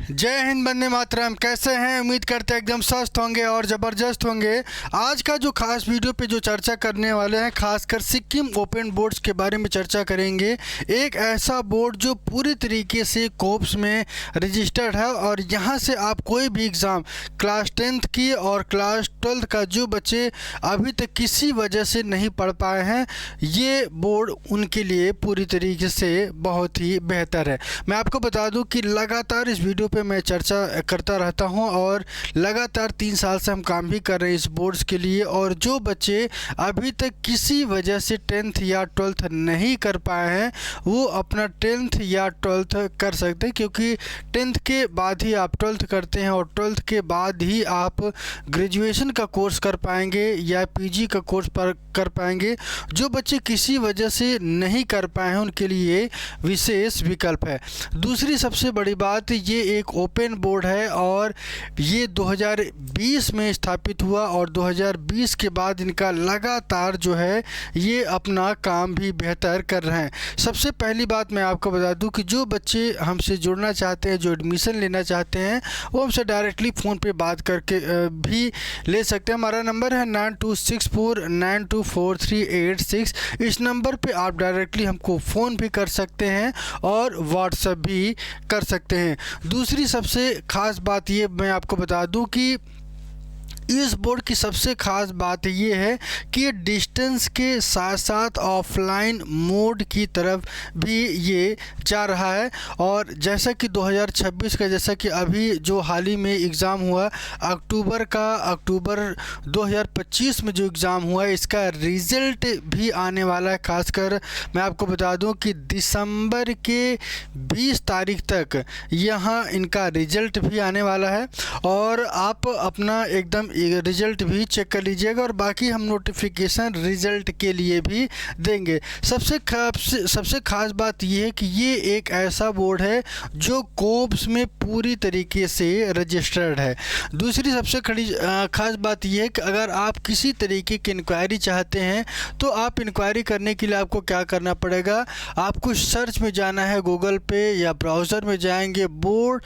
जय हिंद, वंदे मातरम। कैसे हैं? उम्मीद करते हैं एकदम स्वस्थ होंगे और ज़बरदस्त होंगे। आज का जो खास वीडियो पे जो चर्चा करने वाले हैं, खासकर सिक्किम ओपन बोर्ड्स के बारे में चर्चा करेंगे। एक ऐसा बोर्ड जो पूरी तरीके से कोप्स में रजिस्टर्ड है और यहाँ से आप कोई भी एग्ज़ाम क्लास 10th की और क्लास 12th का जो बच्चे अभी तक किसी वजह से नहीं पढ़ पाए हैं, ये बोर्ड उनके लिए पूरी तरीके से बहुत ही बेहतर है। मैं आपको बता दूं कि लगातार इस वीडियो पे मैं चर्चा करता रहता हूं और लगातार 3 साल से हम काम भी कर रहे हैं इस बोर्ड्स के लिए। और जो बच्चे अभी तक किसी वजह से 10th या 12th नहीं कर पाए हैं, वो अपना 10th या 12th कर सकते हैं, क्योंकि 10th के बाद ही आप 12th करते हैं और 12th के बाद ही आप ग्रेजुएशन का कोर्स कर पाएंगे या पीजी का कोर्स पर कर पाएंगे। जो बच्चे किसी वजह से नहीं कर पाए हैं, उनके लिए विशेष विकल्प है। दूसरी सबसे बड़ी बात, ये एक ओपन बोर्ड है और ये 2020 में स्थापित हुआ और 2020 के बाद इनका लगातार जो है ये अपना काम भी बेहतर कर रहे हैं। सबसे पहली बात मैं आपको बता दूं कि जो बच्चे हमसे जुड़ना चाहते हैं, जो एडमिशन लेना चाहते हैं, वो हमसे डायरेक्टली फ़ोन पे बात करके भी ले सकते हैं। हमारा नंबर है 9264924386। इस नंबर पे आप डायरेक्टली हमको फ़ोन भी कर सकते हैं और व्हाट्सएप भी कर सकते हैं। दूसरी सबसे ख़ास बात ये मैं आपको बता दूं कि इस बोर्ड की सबसे ख़ास बात ये है कि ये डिस्टेंस के साथ साथ ऑफलाइन मोड की तरफ भी ये जा रहा है। और जैसा कि 2026 का, जैसा कि अभी जो हाल ही में एग्ज़ाम हुआ अक्टूबर 2025 में जो एग्ज़ाम हुआ है, इसका रिज़ल्ट भी आने वाला है। खासकर मैं आपको बता दूं कि दिसंबर के 20 तारीख तक यहाँ इनका रिज़ल्ट भी आने वाला है और आप अपना एकदम रिज़ल्ट भी चेक कर लीजिएगा और बाकी हम नोटिफिकेशन रिज़ल्ट के लिए भी देंगे। सबसे खास बात यह है कि ये एक ऐसा बोर्ड है जो कोप्स में पूरी तरीके से रजिस्टर्ड है। दूसरी सबसे खास बात यह है कि अगर आप किसी तरीके की इंक्वायरी चाहते हैं तो आप इंक्वायरी करने के लिए आपको क्या करना पड़ेगा, आपको सर्च में जाना है, गूगल पे या ब्राउज़र में जाएंगे, बोर्ड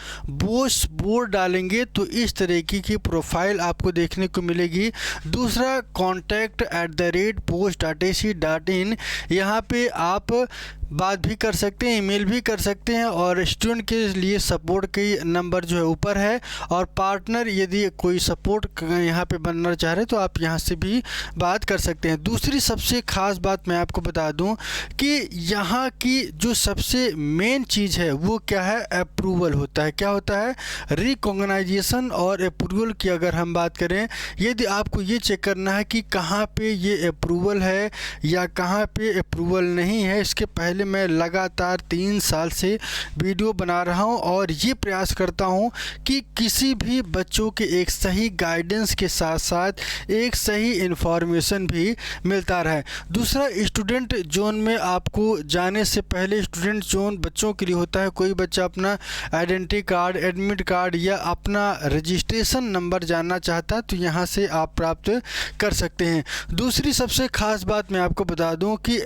डालेंगे तो इस तरीके की प्रोफाइल आपको देखने को मिलेगी। दूसरा, contact@bosch.ac.in, यहाँ पे आप बात भी कर सकते हैं, ईमेल भी कर सकते हैं और स्टूडेंट के लिए सपोर्ट की नंबर जो है ऊपर है। और पार्टनर, यदि कोई सपोर्ट यहाँ पे बनना चाह रहे तो आप यहाँ से भी बात कर सकते हैं। दूसरी सबसे ख़ास बात मैं आपको बता दूं कि यहाँ की जो सबसे मेन चीज़ है वो क्या है, अप्रूवल होता है। क्या होता है? रिकॉग्नाइजेशन और अप्रूवल की अगर हम बात करें, यदि आपको ये चेक करना है कि कहाँ पे ये अप्रूवल है या कहाँ पे अप्रूवल नहीं है, इसके पहले मैं लगातार 3 साल से वीडियो बना रहा हूं और ये प्रयास करता हूं कि किसी भी बच्चों के एक सही गाइडेंस के साथ साथ एक सही इन्फॉर्मेशन भी मिलता रहे। दूसरा, स्टूडेंट जोन में आपको जाने से पहले, स्टूडेंट जोन बच्चों के लिए होता है। कोई बच्चा अपना आइडेंटिटी कार्ड, एडमिट कार्ड या अपना रजिस्ट्रेशन नंबर जानना चाहता है तो यहाँ से आप प्राप्त कर सकते हैं। दूसरी सबसे ख़ास बात मैं आपको बता दूँ कि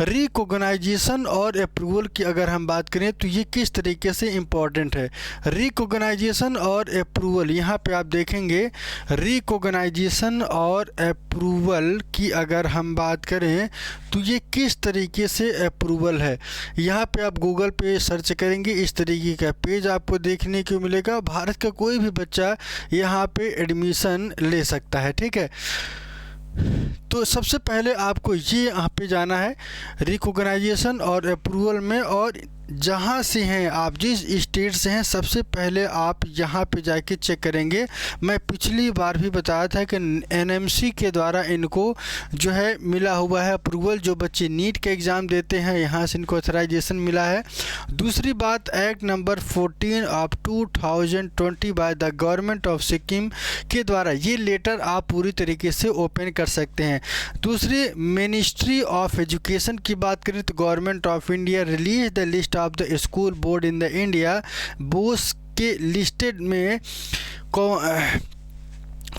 रिकॉग्नाइजेशन और अप्रूवल की अगर हम बात करें तो ये किस तरीके से इम्पॉर्टेंट है। रिकॉग्नाइजेशन और अप्रूवल, यहाँ पे आप देखेंगे रिकॉग्नाइजेशन और अप्रूवल की अगर हम बात करें तो ये किस तरीके से अप्रूवल है। यहाँ पे आप गूगल पे सर्च करेंगे, इस तरीके का पेज आपको देखने को मिलेगा। भारत का कोई भी बच्चा यहाँ पे एडमिशन ले सकता है, ठीक है। तो सबसे पहले आपको ये यहाँ पे जाना है रिकॉग्नाइजेशन और अप्रूवल में, और जहाँ से हैं आप, जिस स्टेट से हैं, सबसे पहले आप यहाँ पे जाके चेक करेंगे। मैं पिछली बार भी बताया था कि एनएमसी के द्वारा इनको जो है मिला हुआ है अप्रूवल। जो बच्चे नीट का एग्ज़ाम देते हैं, यहाँ से इनको ऑथराइजेशन मिला है। दूसरी बात, act number 14 of 2020 by the government of Sikkim के द्वारा ये लेटर आप पूरी तरीके से ओपन कर सकते हैं। दूसरी, मिनिस्ट्री ऑफ एजुकेशन की बात करें तो government of India release the list of the school board in the India. Bose के लिस्टेड में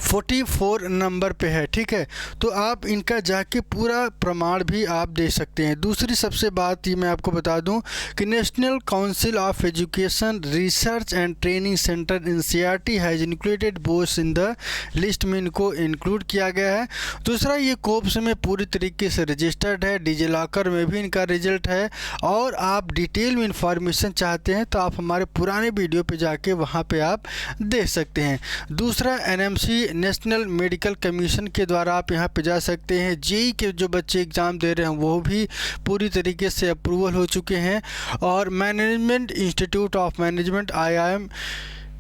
44 नंबर पे है, ठीक है। तो आप इनका जाके पूरा प्रमाण भी आप दे सकते हैं। दूसरी सबसे बात ये मैं आपको बता दूं कि national council of education research and training centre NCERT has included Bose in the list में इनको इंक्लूड किया गया है। दूसरा, ये कोप्स में पूरी तरीके से रजिस्टर्ड है, डिजिलॉकर में भी इनका रिजल्ट है। और आप डिटेल में इंफॉर्मेशन चाहते हैं तो आप हमारे पुराने वीडियो पे जाके वहाँ पे आप देख सकते हैं। दूसरा, NMC नेशनल मेडिकल कमीशन के द्वारा आप यहाँ पे जा सकते हैं। जेई के जो बच्चे एग्ज़ाम दे रहे हैं वो भी पूरी तरीके से अप्रूवल हो चुके हैं। और management institute of management IIM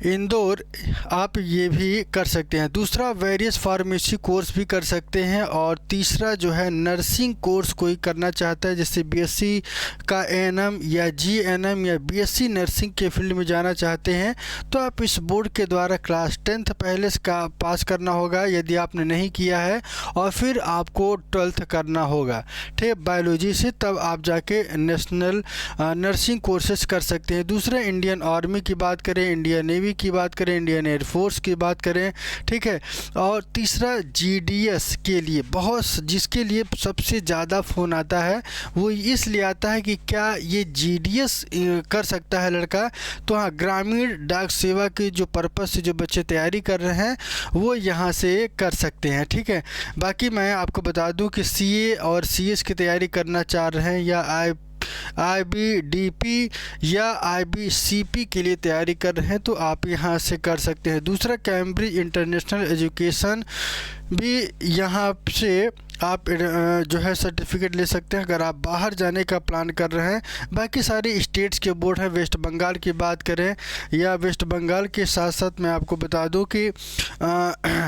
Indore आप ये भी कर सकते हैं। दूसरा, वेरियस फार्मेसी कोर्स भी कर सकते हैं। और तीसरा जो है नर्सिंग कोर्स कोई करना चाहता है, जैसे BSc का ANM या GNM या BSc नर्सिंग के फील्ड में जाना चाहते हैं तो आप इस बोर्ड के द्वारा क्लास 10th पहले का पास करना होगा यदि आपने नहीं किया है, और फिर आपको 12th करना होगा, ठीक, बायोलॉजी से, तब आप जाके नेशनल नर्सिंग कोर्सेज कर सकते हैं। दूसरा, इंडियन आर्मी की बात करें, इंडियन नेवी की बात करें, इंडियन एयरफोर्स की बात करें, ठीक है। और तीसरा, GDS के लिए जिसके लिए सबसे ज़्यादा फ़ोन आता है वो इसलिए आता है कि क्या ये GDS कर सकता है लड़का। तो हाँ, ग्रामीण डाक सेवा के जो पर्पज़ से जो बच्चे तैयारी कर रहे हैं वो यहाँ से कर सकते हैं, ठीक है। बाकी मैं आपको बता दूं कि CA और CS की तैयारी करना चाह रहे हैं या IBDP या IBCP के लिए तैयारी कर रहे हैं तो आप यहाँ से कर सकते हैं। दूसरा, कैम्ब्रिज इंटरनेशनल एजुकेशन भी यहाँ से आप जो है सर्टिफिकेट ले सकते हैं अगर आप बाहर जाने का प्लान कर रहे हैं। बाकी सारे स्टेट्स के बोर्ड हैं, वेस्ट बंगाल की बात करें या वेस्ट बंगाल के साथ साथ मैं आपको बता दूं कि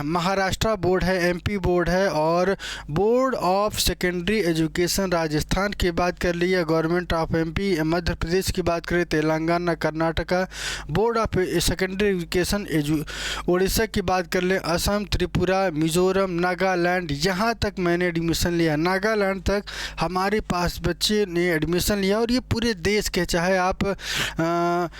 महाराष्ट्र बोर्ड है, MP बोर्ड है, और board of secondary education Rajasthan की बात कर ली है, government of MP Madhya Pradesh की बात करें, Telangana, Karnataka, board of secondary education Orissa की बात कर लें, असम, त्रिपुरा, मिजोरम, नागालैंड, यहाँ तक मैंने एडमिशन लिया, नागालैंड तक हमारे पास बच्चे ने एडमिशन लिया। और ये पूरे देश के, चाहे आप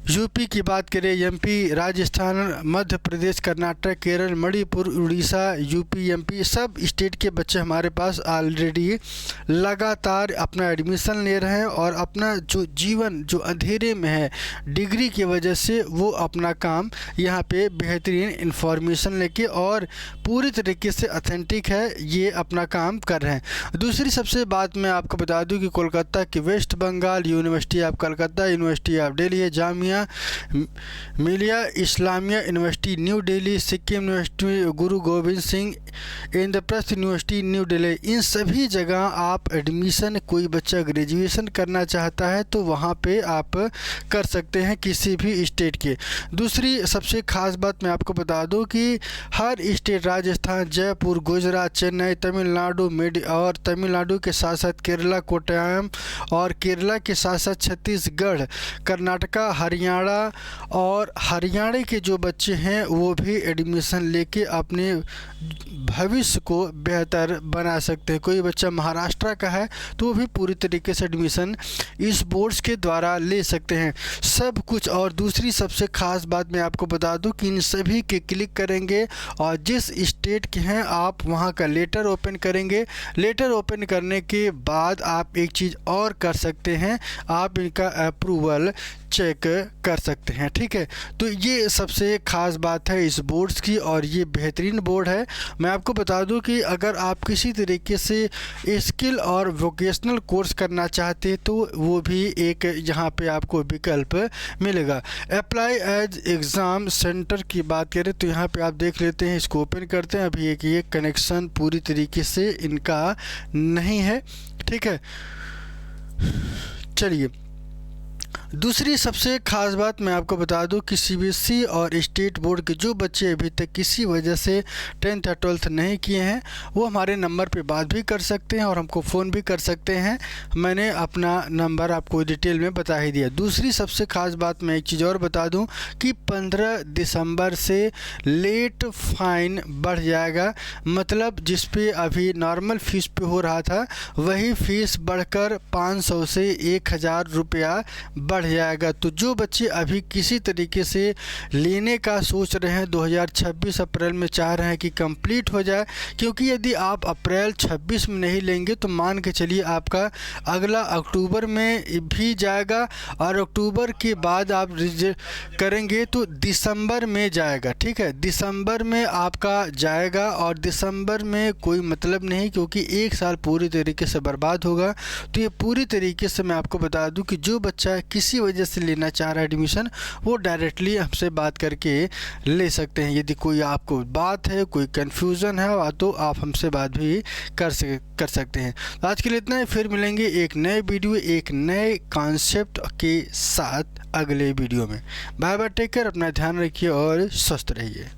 यूपी की बात करें, MP, Rajasthan, Madhya Pradesh, Karnataka, Kerala, Manipur, Orissa, UP, MP, सब स्टेट के बच्चे हमारे पास ऑलरेडी लगातार अपना एडमिशन ले रहे हैं और अपना जो जीवन जो अंधेरे में है डिग्री की वजह से वो अपना काम यहाँ पे बेहतरीन इंफॉर्मेशन लेके और पूरी तरीके से ऑथेंटिक है ये अपना काम कर रहे हैं। दूसरी सबसे बात मैं आपको बता दूं कि कोलकाता की West Bengal University of Calcutta, University of Delhi, Jamia Millia Islamia University New Delhi, Sikkim University Guru Gobind Singh, Indraprastha University New Delhi, इन सभी जगह आप एडमिशन, कोई बच्चा ग्रेजुएशन करना चाहता है तो वहाँ पे आप कर सकते हैं किसी भी स्टेट के। दूसरी सबसे ख़ास बात मैं आपको बता दूं कि हर स्टेट, राजस्थान, जयपुर, गुजरात, चेन्नई, तमिलनाडु और तमिलनाडु के साथ साथ केरला, कोट्टायम, और केरला के साथ साथ छत्तीसगढ़, कर्नाटका, हरियाणा और हरियाणा के जो बच्चे हैं वो भी एडमिशन लेके अपने भविष्य को बेहतर बना सकते हैं। कोई बच्चा महाराष्ट्र का है तो वो भी पूरी तरीके से एडमिशन इस बोर्ड्स के द्वारा ले सकते हैं। सब कुछ, और दूसरी सबसे ख़ास बात मैं आपको बता दूं कि इन सभी के क्लिक करेंगे और जिस स्टेट के हैं आप वहां का लेटर ओपन करेंगे। लेटर ओपन करने के बाद आप एक चीज़ और कर सकते हैं, आप इनका अप्रूवल चेक कर सकते हैं, ठीक है। तो ये सबसे ख़ास बात है इस बोर्ड्स की और ये बेहतरीन बोर्ड है। मैं आपको बता दूं कि अगर आप किसी तरीके से स्किल और वोकेशनल कोर्स करना चाहते हैं तो वो भी एक यहाँ पे आपको विकल्प मिलेगा। अप्लाई एज एग्ज़ाम सेंटर की बात करें तो यहाँ पे आप देख लेते हैं, इसको ओपन करते हैं। अभी ये कनेक्शन पूरी तरीके से इनका नहीं है, ठीक है। चलिए, दूसरी सबसे ख़ास बात मैं आपको बता दूं कि CBSE और स्टेट बोर्ड के जो बच्चे अभी तक किसी वजह से 10th या 12th नहीं किए हैं वो हमारे नंबर पे बात भी कर सकते हैं और हमको फ़ोन भी कर सकते हैं। मैंने अपना नंबर आपको डिटेल में बता ही दिया। दूसरी सबसे ख़ास बात मैं एक चीज़ और बता दूं कि 15 दिसंबर से लेट फ़ाइन बढ़ जाएगा, मतलब जिस पे अभी नॉर्मल फ़ीस पे हो रहा था वही फ़ीस बढ़कर 500 से 1000 रुपया बढ़ बढ़ जाएगा। तो जो बच्चे अभी किसी तरीके से लेने का सोच रहे हैं, 2026 अप्रैल में चाह रहे हैं कि कंप्लीट हो जाए, क्योंकि यदि आप अप्रैल 26 में नहीं लेंगे तो मान के चलिए आपका अगला अक्टूबर में भी जाएगा, और अक्टूबर के बाद आप करेंगे तो दिसंबर में जाएगा। ठीक है, दिसंबर में आपका जाएगा, और दिसंबर में कोई मतलब नहीं, क्योंकि एक साल पूरी तरीके से बर्बाद होगा। तो ये पूरी तरीके से मैं आपको बता दूं कि जो बच्चा किसी वजह से लेना चाह रहा है एडमिशन, वो डायरेक्टली हमसे बात करके ले सकते हैं। यदि कोई आपको बात है, कोई कन्फ्यूज़न है, तो आप हमसे बात भी कर सकते हैं। तो आज के लिए इतना ही, फिर मिलेंगे एक नए वीडियो, एक नए कॉन्सेप्ट के साथ अगले वीडियो में। बाय बाय, टेक केयर, अपना ध्यान रखिए और स्वस्थ रहिए।